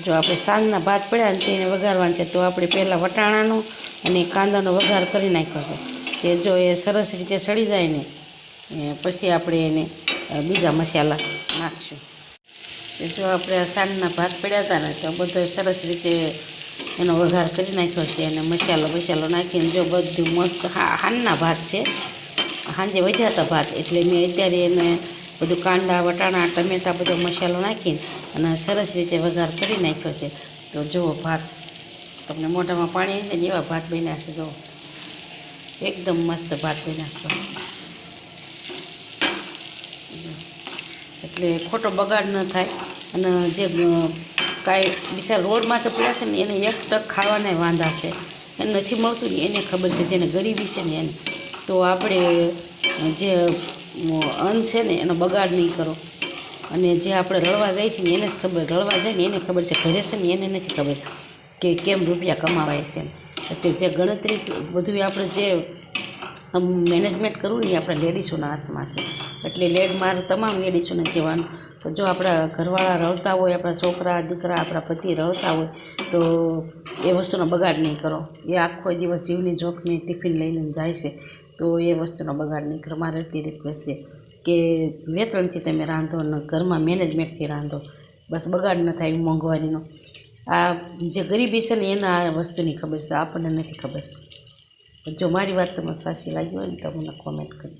જો આપણે સાંજના ભાત પડ્યા ને તેને વઘારવાનું છે, તો આપણે પહેલાં વટાણાનો અને કાંદાનો વઘાર કરી નાખ્યો છે. તે જો એ સરસ રીતે સળી જાય ને પછી આપણે એને બીજા મસાલા નાખશું. જો આપણે સાંજના ભાત પડ્યા હતા ને તો બધો સરસ રીતે એનો વઘાર કરી નાખ્યો છે અને મસાલો નાખીને જો બધું મસ્ત હાનના ભાત છે, સાંજે વધ્યા હતા ભાત એટલે મેં અત્યારે એને બધું કાંદા વટાણા ટમેટા બધો મસાલો નાખીને અને સરસ રીતે વઘાર કરી નાખ્યો છે. તો જુઓ ભાત તમને મોઢામાં પાણી આવી જાય ને એવા ભાત બન્યા છે. જુઓ એકદમ મસ્ત ભાત બન્યા છે. એટલે ખોટો બગાડ ન થાય અને જે કાંઈ બીજા રોડમાં તો પડ્યા છે ને એને એક ટક ખાવાના વાંધા છે, એને નથી મળતું ને એને ખબર છે, જેને ગરીબી છે ને એને. તો આપણે જે અન્ન છે ને એનો બગાડ નહીં કરો, અને જે આપણે રળવા જાય છે ને એને જ ખબર, રળવા જાય ને એને ખબર છે, ઘરે છે ને એને નથી ખબર કે કેમ રૂપિયા કમાવાય છે. એટલે જે ગણતરી બધું આપણે જે મેનેજમેન્ટ કરવું ને એ આપણા લેડીસોના હાથમાં છે. એટલે મારે તમામ લેડીસોને કહેવાનું, તો જો આપણા ઘરવાળા રળતા હોય, આપણા છોકરા દીકરા આપણા પતિ રળતા હોય તો એ વસ્તુનો બગાડ નહીં કરો. એ આખો દિવસ જીવની જોખમી ટિફિન લઈને જાય છે, તો એ વસ્તુનો બગાડ નહીં કરો. મારે એટલી રિક્વેસ્ટ છે કે વેતરણથી તમે રાંધો ને ઘરમાં મેનેજમેન્ટથી રાંધો, બસ બગાડ ન થાય મોંઘવારીનો. આ જે ગરીબી છે ને એને આ વસ્તુની ખબર છે, આપણને નથી ખબર. જો મારી વાત તમને સાચી લાગી હોય ને તો મને કોમેન્ટ કરજો.